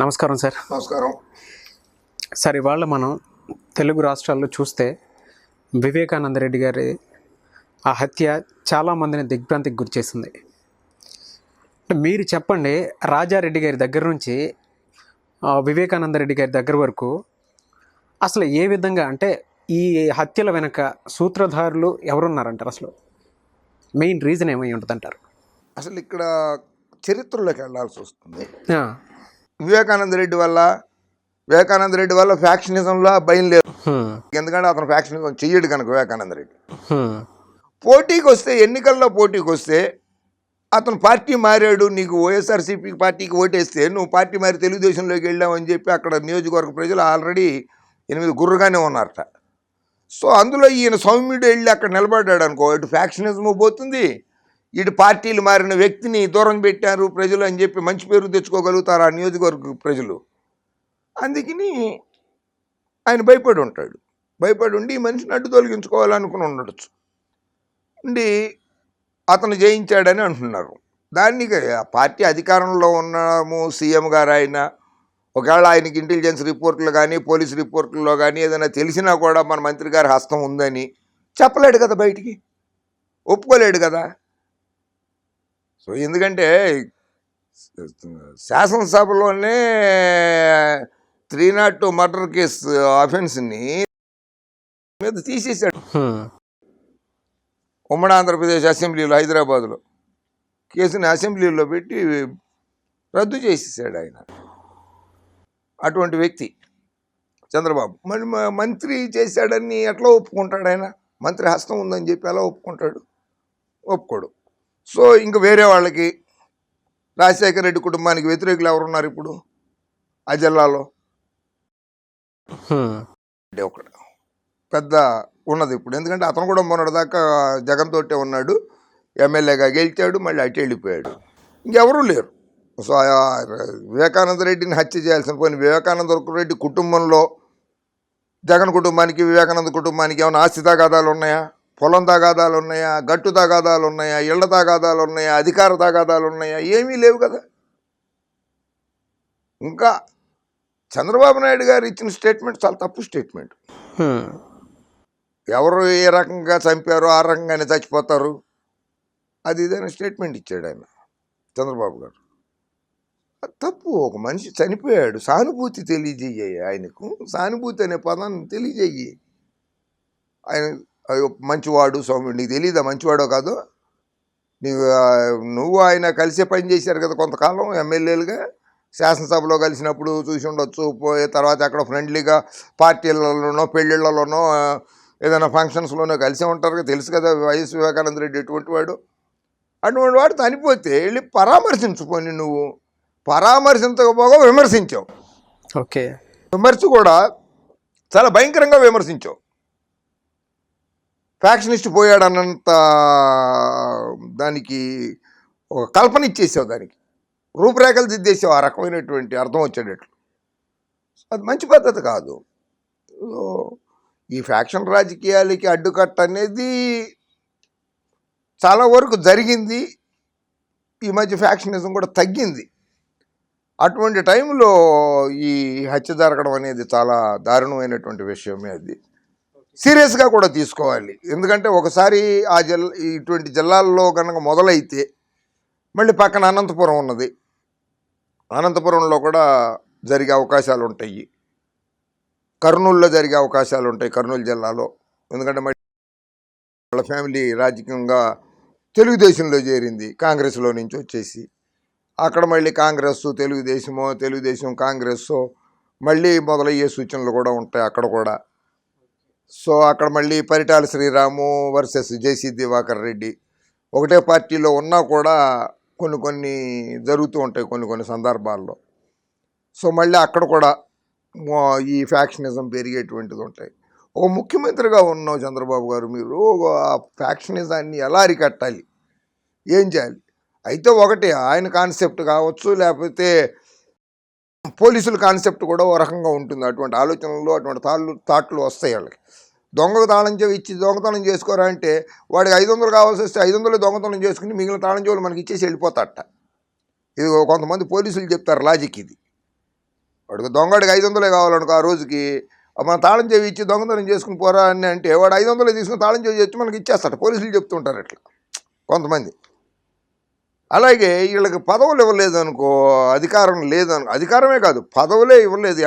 నమస్కారం సార్. నమస్కారం సార్, ఇవాళ మనం తెలుగు రాష్ట్రాల్లో చూస్తే వివేకానంద రెడ్డి గారి ఆ హత్య చాలామందిని దిగ్భ్రాంతికి గురిచేసింది. అంటే మీరు చెప్పండి, రాజారెడ్డి గారి దగ్గర నుంచి వివేకానంద రెడ్డి గారి దగ్గర వరకు అసలు ఏ విధంగా, అంటే ఈ హత్యల వెనక సూత్రధారులు ఎవరున్నారంటారు? అసలు మెయిన్ రీజన్ ఏమై ఉంటుందంటారు? అసలు ఇక్కడ చరిత్రలోకి వెళ్ళాల్సి వస్తుంది. వివేకానంద రెడ్డి వల్ల ఫ్యాక్షనిజంలో భయం లేదు. ఎందుకంటే అతను ఫ్యాక్షనిజం చెయ్యడు కనుక. వివేకానంద రెడ్డి పోటీకి వస్తే, ఎన్నికల్లో పోటీకి వస్తే అతను పార్టీ మారాడు. నీకు వైఎస్ఆర్సీపీ పార్టీకి ఓటేస్తే నువ్వు పార్టీ మారి తెలుగుదేశంలోకి వెళ్ళావని చెప్పి అక్కడ నియోజకవర్గ ప్రజలు ఆల్రెడీ 8 గుర్రుగానే ఉన్నారట. సో అందులో ఈయన సౌమ్యుడు వెళ్ళి అక్కడ నిలబడ్డాడు అనుకో, ఇటు ఫ్యాక్షనిజం పోతుంది, ఇటు పార్టీలు మారిన వ్యక్తిని దూరం పెట్టారు ప్రజలు అని చెప్పి మంచి పేరు తెచ్చుకోగలుగుతారు ఆ నియోజకవర్గ ప్రజలు. అందుకని ఆయన భయపడి ఉంటాడు. భయపడి ఉండి ఈ మనిషిని అడ్డు తొలగించుకోవాలనుకుని ఉండొచ్చు. ఉండి అతను జయించాడని అంటున్నారు. దానికి పార్టీ అధికారంలో ఉన్నాము, సీఎం గారు ఆయన, ఒకవేళ ఆయనకి ఇంటెలిజెన్స్ రిపోర్ట్లు కానీ పోలీస్ రిపోర్ట్లలో కానీ ఏదైనా తెలిసినా కూడా మన మంత్రి గారి హస్తం ఉందని చెప్పలేడు కదా, బయటికి ఒప్పుకోలేడు కదా. సో ఎందుకంటే శాసనసభలోనే 302 మర్డర్ కేసు అఫెన్స్ని మీద తీసేశాడు. ఉమ్మడి ఆంధ్రప్రదేశ్ అసెంబ్లీలో, హైదరాబాద్లో కేసుని అసెంబ్లీలో పెట్టి రద్దు చేసేసాడు ఆయన. అటువంటి వ్యక్తి చంద్రబాబు. మరి మంత్రి చేశాడని ఎట్లా ఒప్పుకుంటాడు ఆయన? మంత్రి హస్తం ఉందని చెప్పి ఎలా ఒప్పుకుంటాడు? ఒప్పుకోడు. సో ఇంక వేరే వాళ్ళకి, రాజశేఖర రెడ్డి కుటుంబానికి వ్యతిరేకులు ఎవరున్నారు ఇప్పుడు ఆ జిల్లాలో? ఒకడు పెద్ద ఉన్నది ఇప్పుడు. ఎందుకంటే అతను కూడా మొన్నటిదాకా జగన్ తోటే ఉన్నాడు, ఎమ్మెల్యేగా గెలిచాడు, మళ్ళీ అటు వెళ్ళిపోయాడు. ఇంకెవరూ లేరు. సో వివేకానంద రెడ్డిని హత్య చేయాల్సిన పోయిన వివేకానంద రెడ్డి కుటుంబంలో జగన్ కుటుంబానికి, వివేకానంద కుటుంబానికి ఏమైనా ఆస్తి తగాదాలు ఉన్నాయా? పొలం తగాదాలు ఉన్నాయా? గట్టు తగాదాలు ఉన్నాయా? ఇళ్ల తగాదాలు ఉన్నాయా? అధికార తగాదాలు ఉన్నాయా? ఏమీ లేవు కదా. ఇంకా చంద్రబాబు నాయుడు గారు ఇచ్చిన స్టేట్మెంట్ చాలా తప్పు స్టేట్మెంట్. ఎవరు ఏ రకంగా చంపారో ఆ రకంగానే చచ్చిపోతారు, అది ఇదైనా స్టేట్మెంట్ ఇచ్చాడు ఆయన చంద్రబాబు గారు. అది తప్పు. ఒక మనిషి చనిపోయాడు, సానుభూతి తెలియజేయి. ఆయనకు సానుభూతి అనే పదాన్ని తెలియజేయి. ఆయన మంచివాడు, సౌమ్యుడు. నీకు తెలియదా మంచివాడో కాదో? నువ్వు ఆయన కలిసే పని చేశారు కదా కొంతకాలం ఎమ్మెల్యేలుగా. శాసనసభలో కలిసినప్పుడు చూసి ఉండొచ్చు. పోయే తర్వాత అక్కడ ఫ్రెండ్లీగా పార్టీలలోనో పెళ్ళిళ్ళలోనో ఏదైనా ఫంక్షన్స్లోనో కలిసే ఉంటారు కదా, తెలుసు కదా వైఎస్ వివేకానంద రెడ్డి ఎటువంటి వాడు. అటువంటి వాడు చనిపోతే వెళ్ళి పరామర్శించుకొని, నువ్వు పరామర్శించకపోగా విమర్శించావు. ఓకే, విమర్శ కూడా చాలా భయంకరంగా విమర్శించావు. ఫ్యాక్షనిస్ట్ పోయాడన్నంత దానికి ఒక కల్పన ఇచ్చేసావు, దానికి రూపురేఖలు దిద్దేసావు, ఆ రకమైనటువంటి అర్థం వచ్చేటట్లు. అది మంచి పద్ధతి కాదు. ఈ ఫ్యాక్షన్ రాజకీయాలకి అడ్డుకట్ట అనేది చాలా వరకు జరిగింది. ఈ మధ్య ఫ్యాక్షనిజం కూడా తగ్గింది. అటువంటి టైంలో ఈ హత్య జరగడం అనేది చాలా దారుణమైనటువంటి విషయమే. అది సీరియస్గా కూడా తీసుకోవాలి. ఎందుకంటే ఒకసారి ఆ ఇటువంటి జిల్లాల్లో కనుక మొదలైతే మళ్ళీ పక్కన అనంతపురం ఉన్నది, అనంతపురంలో కూడా జరిగే అవకాశాలు ఉంటాయి, కర్నూలులో జరిగే అవకాశాలు ఉంటాయి, కర్నూలు జిల్లాలో. ఎందుకంటే మళ్ళీ వాళ్ళ ఫ్యామిలీ రాజకీయంగా తెలుగుదేశంలో చేరింది, కాంగ్రెస్లో నుంచి వచ్చేసి. అక్కడ మళ్ళీ కాంగ్రెస్ తెలుగుదేశం కాంగ్రెస్ మళ్ళీ మొదలయ్యే సూచనలు కూడా ఉంటాయి అక్కడ కూడా. సో అక్కడ మళ్ళీ పరిటాల శ్రీరాము వర్సెస్ జేసీ దివాకర్ రెడ్డి ఒకటే పార్టీలో ఉన్నా కూడా కొన్ని జరుగుతూ ఉంటాయి కొన్ని సందర్భాల్లో. సో మళ్ళీ అక్కడ కూడా ఈ ఫ్యాక్షనిజం పెరిగేటువంటిది ఉంటాయి. ఒక ముఖ్యమంత్రిగా ఉన్నావు చంద్రబాబు గారు, మీరు ఆ ఫ్యాక్షనిజాన్ని ఎలా అరికట్టాలి, ఏం చేయాలి? అయితే ఒకటి ఆయన కాన్సెప్ట్ కావచ్చు, లేకపోతే పోలీసుల కాన్సెప్ట్ కూడా ఓ రకంగా ఉంటుంది. అటువంటి ఆలోచనలు, అటువంటి థాట్లు వస్తాయి వాళ్ళకి. దొంగకు తాళం చెవి ఇచ్చి దొంగతనం చేసుకోరా అంటే వాడికి 500 కావాల్సి వస్తే 500 దొంగతనం చేసుకుని మిగిలిన తాళం చెవులు మనకి ఇచ్చేసి వెళ్ళిపోతాడట. ఇది కొంతమంది పోలీసులు చెప్తారు లాజిక్ ఇది. వాడికి దొంగడికి 500 కావాలనుకో ఆ రోజుకి, మన తాళం చెవి ఇచ్చి దొంగతనం చేసుకుని పోరా అని అంటే వాడు 500 తీసుకుని తాళం చెవి ఇచ్చి మనకి ఇచ్చేస్తాడు. పోలీసులు చెప్తుంటారు ఇట్లా కొంతమంది. అలాగే వీళ్ళకి పదవులు ఇవ్వలేదు అనుకో, అధికారం లేదనుకో, అధికారమే కాదు పదవులే ఇవ్వలేదు,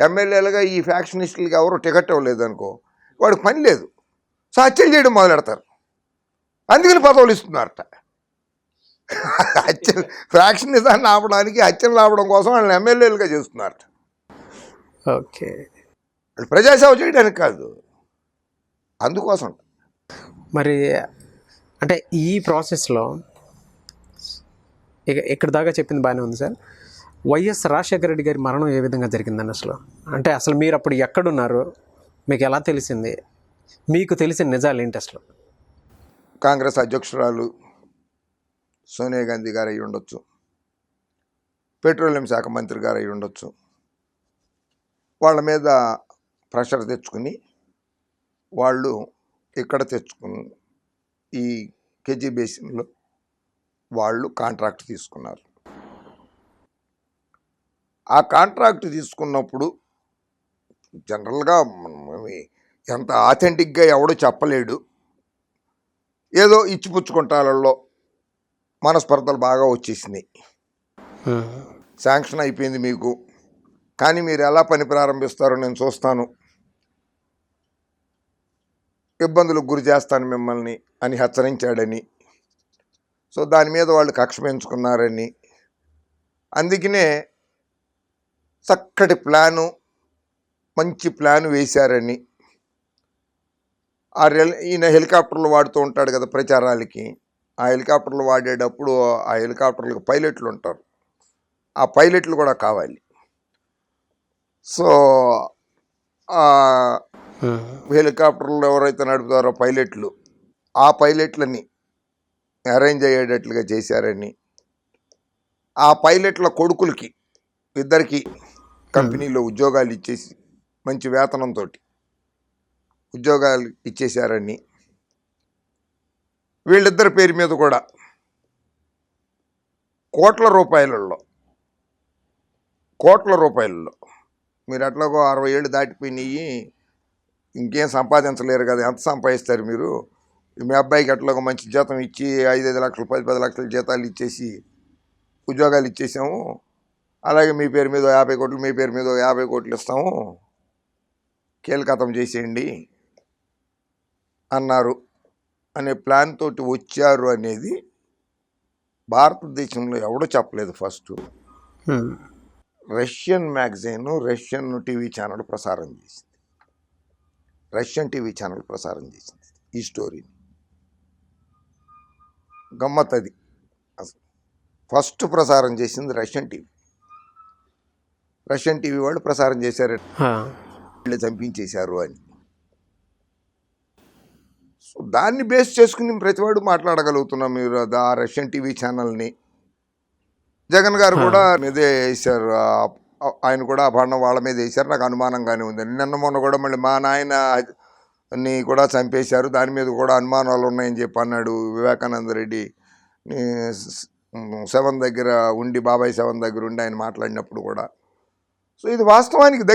ఎమ్మెల్యేలుగా ఈ ఫ్యాక్షనిస్టులకి ఎవరు టికెట్ ఇవ్వలేదు అనుకో, వాడికి పని లేదు. సో హత్యలు చేయడం మొదలెడతారు. అందుకని పదవులు ఇస్తున్నారట. హత్యలు ఫ్యాక్షనిజాన్ని ఆపడానికి, హత్యలు ఆపడం కోసం వాళ్ళని ఎమ్మెల్యేలుగా చేస్తున్నారట. ఓకే. వాళ్ళు ప్రజాసేవ చేయడానికి కాదు, అందుకోసం. మరి అంటే ఈ ప్రాసెస్లో ఇక్కడ దాకా చెప్పింది బాగానే ఉంది సార్. వైఎస్ రాజశేఖర రెడ్డి గారి మరణం ఏ విధంగా జరిగిందని అసలు మీరు అప్పుడు ఎక్కడున్నారు, మీకు ఎలా తెలిసింది, మీకు తెలిసిన నిజాలు ఏంటి అసలు? కాంగ్రెస్ అధ్యక్షురాలు సోనియా గాంధీ గారు అయి ఉండొచ్చు, పెట్రోలియం శాఖ మంత్రి గారు అయి ఉండొచ్చు, వాళ్ళ మీద ప్రెషర్ తెచ్చుకుని వాళ్ళు ఇక్కడ తెచ్చుకుని ఈ కేజీ బేసిన్లో వాళ్ళు కాంట్రాక్ట్ తీసుకున్నారు. ఆ కాంట్రాక్ట్ తీసుకున్నప్పుడు జనరల్గా ఎంత ఆథెంటిక్గా ఎవడో చెప్పలేడు, ఏదో ఇచ్చిపుచ్చుకుంటాలలో మనస్పర్ధలు బాగా వచ్చేసినాయి. శాంక్షన్ అయిపోయింది మీకు, కానీ మీరు ఎలా పని ప్రారంభిస్తారో నేను చూస్తాను, ఇబ్బందులకు గురి చేస్తాను మిమ్మల్ని అని హెచ్చరించాడని. సో దాని మీద వాళ్ళు కక్ష పెంచుకున్నారని, అందుకనే చక్కటి ప్లాను, మంచి ప్లాను వేశారని. ఈయన హెలికాప్టర్లు వాడుతూ ఉంటాడు కదా ప్రచారాలకి, ఆ హెలికాప్టర్లు వాడేటప్పుడు ఆ హెలికాప్టర్లకు పైలట్లు ఉంటారు, ఆ పైలట్లు కూడా కావాలి. సో ఆ హెలికాప్టర్లు ఎవరైతే నడుపుతారో పైలట్లు, ఆ పైలట్లని అరేంజ్ అయ్యేటట్లుగా చేశారని, ఆ పైలట్ల కొడుకులకి ఇద్దరికి కంపెనీలో ఉద్యోగాలు ఇచ్చేసి మంచి వేతనంతో ఉద్యోగాలు ఇచ్చేశారని, వీళ్ళిద్దరి పేరు మీద కూడా కోట్ల రూపాయలలో మీరు అట్లాగో 60 ఏళ్ళు దాటిపోయినాయి, ఇంకేం సంపాదించలేరు కదా, ఎంత సంపాదిస్తారు మీరు, మీ అబ్బాయికి అట్లాగో మంచి జీతం ఇచ్చి 5-5 లక్షలు 10-10 లక్షల జీతాలు ఇచ్చేసి ఉద్యోగాలు ఇచ్చేసాము, అలాగే మీ పేరు మీద 50 కోట్లు, మీ పేరు మీద 50 కోట్లు ఇస్తాము, కీలకతం చేసేయండి అన్నారు అనే ప్లాన్ తోటి వచ్చారు అనేది భారతదేశంలో ఎవడో చెప్పలేదు. First Russian magazine, Russian TV channel ప్రసారం చేసింది, ఈ స్టోరీని. గమ్మత్ అది. ఫస్ట్ ప్రసారం చేసింది రష్యన్ టీవీ వాళ్ళు ప్రసారం చేశారు, వీళ్ళు చంపించేశారు అని. సో దాన్ని బేస్ చేసుకుని ప్రతివాడు మాట్లాడగలుగుతున్నాం. మీరు ఆ రష్యన్ టీవీ ఛానల్ని జగన్ గారు కూడా మీదే వేశారు, ఆయన కూడా ఆ బాణం వాళ్ళ మీద వేశారు, నాకు అనుమానంగానే ఉంది. నిన్న మొన్న కూడా మళ్ళీ మా నాయనని కూడా చంపేశారు, దాని మీద కూడా అనుమానాలు ఉన్నాయని చెప్పి అన్నాడు వివేకానంద రెడ్డి. 7 దగ్గర ఉండి, బాబాయ్ 7 దగ్గర ఉండి ఆయన మాట్లాడినప్పుడు కూడా. సో ఇది వాస్తవానికి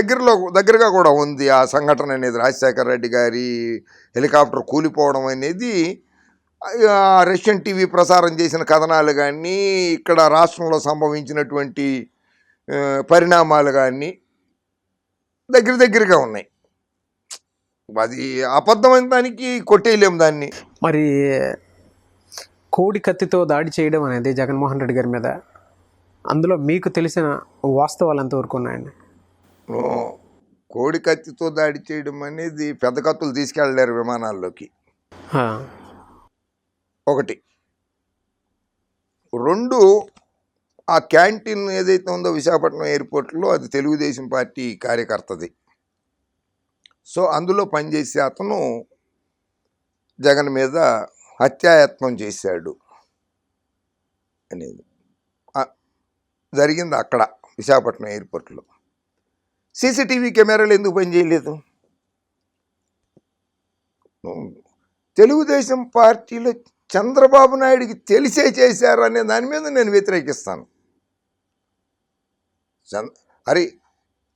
దగ్గరగా కూడా ఉంది ఆ సంఘటన అనేది. రాజశేఖర రెడ్డి గారి హెలికాప్టర్ కూలిపోవడం అనేది రష్యన్ టీవీ ప్రసారం చేసిన కథనాలు కానీ, ఇక్కడ రాష్ట్రంలో సంభవించినటువంటి పరిణామాలు కానీ దగ్గరగా ఉన్నాయి. అది అబద్ధమైన దానికి కొట్టేయలేము దాన్ని. మరి కోడి కత్తితో దాడి చేయడం అనేది జగన్మోహన్ రెడ్డి గారి మీద, అందులో మీకు తెలిసిన వాస్తవాలు ఎంతవరకు ఉన్నాయండి? కోడి కత్తితో దాడి చేయడం అనేది పెద్ద కత్తులు తీసుకెళ్ళలేరు విమానాల్లోకి, 1. 2, ఆ క్యాంటీన్ ఏదైతే ఉందో విశాఖపట్నం ఎయిర్పోర్ట్లో, అది తెలుగుదేశం పార్టీ కార్యకర్తది. సో అందులో పనిచేసే అతను జగన్ మీద హత్యాయత్నం చేశాడు అనేది జరిగింది అక్కడ విశాఖపట్నం ఎయిర్పోర్ట్లో. సీసీటీవీ కెమెరాలు ఎందుకు పనిచేయలేదు? తెలుగుదేశం పార్టీలో చంద్రబాబు నాయుడికి తెలిసే చేశారు అనే దాని మీద నేను వ్యతిరేకిస్తాను. అరే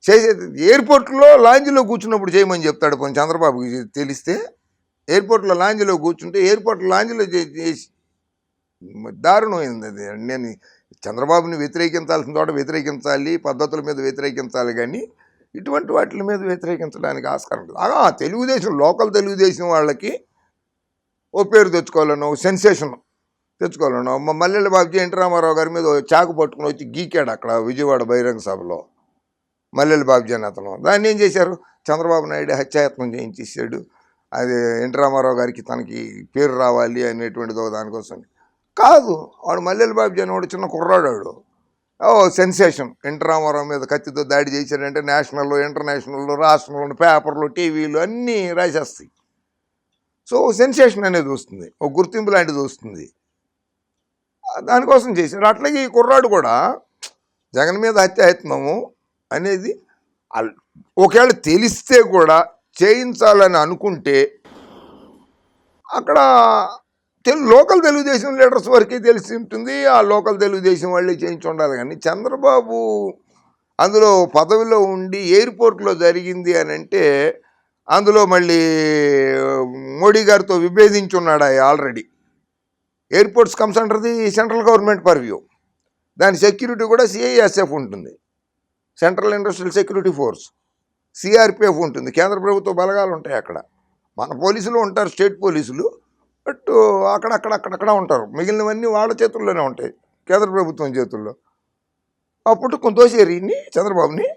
చేసేది ఎయిర్పోర్ట్లో లాంజ్లో కూర్చున్నప్పుడు చేయమని చెప్తాడు. కొన్ని చంద్రబాబుకి తెలిస్తే ఎయిర్పోర్ట్లో లాంజ్లో కూర్చుంటే ఎయిర్పోర్ట్ లాంజ్లో చేసి దారుణమైంది అది. నేను చంద్రబాబుని వ్యతిరేకించాల్సిన చోట వ్యతిరేకించాలి, పద్ధతుల మీద వ్యతిరేకించాలి, కానీ ఇటువంటి వాటి మీద వ్యతిరేకించడానికి ఆస్కారం లేదు. తెలుగుదేశం లోకల్ తెలుగుదేశం వాళ్ళకి ఓ పేరు తెచ్చుకోవాలనో, ఓ సెన్సేషన్ తెచ్చుకోవాలనో, మల్లెల బాబుజీ ఎన్టీ రామారావు గారి మీద చాకు పట్టుకుని వచ్చి గీకాడు అక్కడ విజయవాడ బహిరంగ సభలో. మల్లెల బాబుజీ అని అతను. దాన్ని ఏం చేశారు, చంద్రబాబు నాయుడు హత్యాయత్నం చేయించేసాడు. అది ఎన్టీ రామారావు గారికి తనకి పేరు రావాలి అనేటువంటిదో దానికోసం కాదు. వాడు మల్లెల బాబుజీ అనేవాడు చిన్న కుర్రాడు. సెన్సేషన్, ఎన్టీ రామారావు మీద కత్తితో దాడి చేశాడంటే నేషనల్లో, ఇంటర్నేషనల్లో, రాష్ట్రంలో, పేపర్లు, టీవీలు అన్నీ రాసేస్తాయి. సో సెన్సేషన్ అనేది వస్తుంది, ఒక గుర్తింపు లాంటిది వస్తుంది. దానికోసం చేశారు. అట్లాగే ఈ కుర్రాడు కూడా జగన్ మీద హత్యాయత్నము అనేది ఒకవేళ తెలిస్తే కూడా చేయించాలని అనుకుంటే అక్కడ లోకల్ తెలుగుదేశం లీడర్స్ వరకే తెలిసి ఉంటుంది. ఆ లోకల్ తెలుగుదేశం వాళ్ళే చేయించి ఉండాలి. కానీ చంద్రబాబు అందులో పదవిలో ఉండి ఎయిర్పోర్ట్లో జరిగింది అని అంటే అందులో మళ్ళీ మోడీ గారితో విభేదించి ఉన్నాడు already. Airports comes under the central government purview. దాని సెక్యూరిటీ కూడా సిఐఎస్ఎఫ్ ఉంటుంది, central industrial security force. CRPF ఉంటుంది, కేంద్ర ప్రభుత్వ బలగాలు ఉంటాయి అక్కడ. మన పోలీసులు ఉంటారు, స్టేట్ పోలీసులు, బట్ అక్కడక్కడ ఉంటారు. మిగిలినవన్నీ వాళ్ళ చేతుల్లోనే ఉంటాయి, కేంద్ర ప్రభుత్వం చేతుల్లో. అప్పుడు కొంతోసేరి చంద్రబాబుని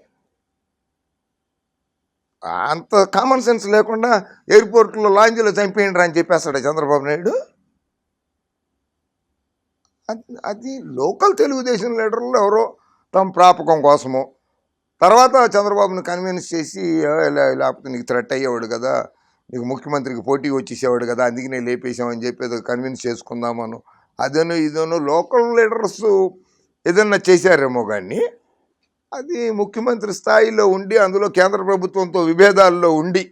అంత కామన్ సెన్స్ లేకుండా ఎయిర్పోర్ట్లో లాంజ్లో చంపేయండి అని చెప్పేస్తాడు చంద్రబాబు నాయుడు. అది లోకల్ తెలుగుదేశం లీడర్లు ఎవరో తమ ప్రాపకం కోసము, తర్వాత చంద్రబాబుని కన్విన్స్ చేసి లేకపోతే నీకు థ్రెట్ అయ్యేవాడు కదా, నీకు ముఖ్యమంత్రికి పోటీ వచ్చేసేవాడు కదా, అందుకనే లేపేసామని చెప్పి ఏదో కన్విన్స్ చేసుకుందామను అదనో ఇదనో లోకల్ లీడర్స్ ఏదన్నా చేశారేమో. కానీ అది ముఖ్యమంత్రి స్థాయిలో ఉండి అందులో కేంద్ర ప్రభుత్వంతో విభేదాల్లో ఉండి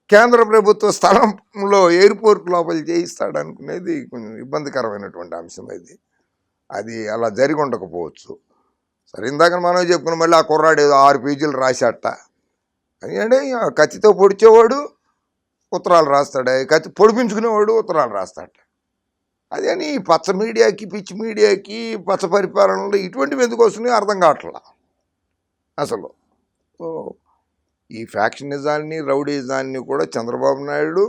కేంద్ర ప్రభుత్వ స్థలంలో ఎయిర్పోర్ట్ లోపల చేయిస్తాడు అనుకునేది కొంచెం ఇబ్బందికరమైనటువంటి అంశం. అది అలా జరిగి ఉండకపోవచ్చు. సరే, ఇందాక మనం చెప్పుకున్నాం, మళ్ళీ ఆ కుర్రాడు ఏదో 6 పేజీలు రాశాట. ఎందుకంటే కత్తితో పొడిచేవాడు ఉత్తరాలు రాస్తాడు, కత్తి పొడిపించుకునేవాడు ఉత్తరాలు రాస్తాడు. అదే అని పచ్చ మీడియాకి, పిచ్చి మీడియాకి, పచ్చ పరిపాలనలో ఇటువంటివి ఎందుకు వస్తున్నాయో అర్థం కావట్లా అసలు. ఈ ఫ్యాక్షనిజాన్ని, రౌడీజాన్ని కూడా చంద్రబాబు నాయుడు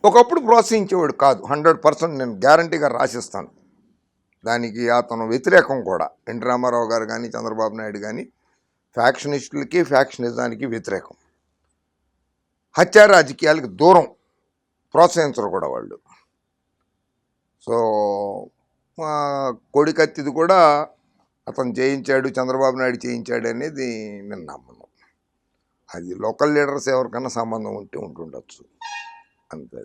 ఒకప్పుడు ప్రోత్సహించేవాడు కాదు. 100% నేను గ్యారంటీగా రాసిస్తాను. దానికి అతను వ్యతిరేకం కూడా. ఎన్టీ రామారావు గారు కానీ చంద్రబాబు నాయుడు కానీ ఫ్యాక్షనిస్టులకి, ఫ్యాక్షనిజానికి వ్యతిరేకం. హత్యా రాజకీయాలకు దూరం, ప్రోత్సహించరు కూడా వాళ్ళు. సో కొడికత్తిది కూడా అతను చేయించాడు, చంద్రబాబు నాయుడు చేయించాడు అనేది నేను నమ్మను. అది లోకల్ లీడర్స్ ఎవరికన్నా సంబంధం ఉంటే ఉంటుండొచ్చు, అంతే.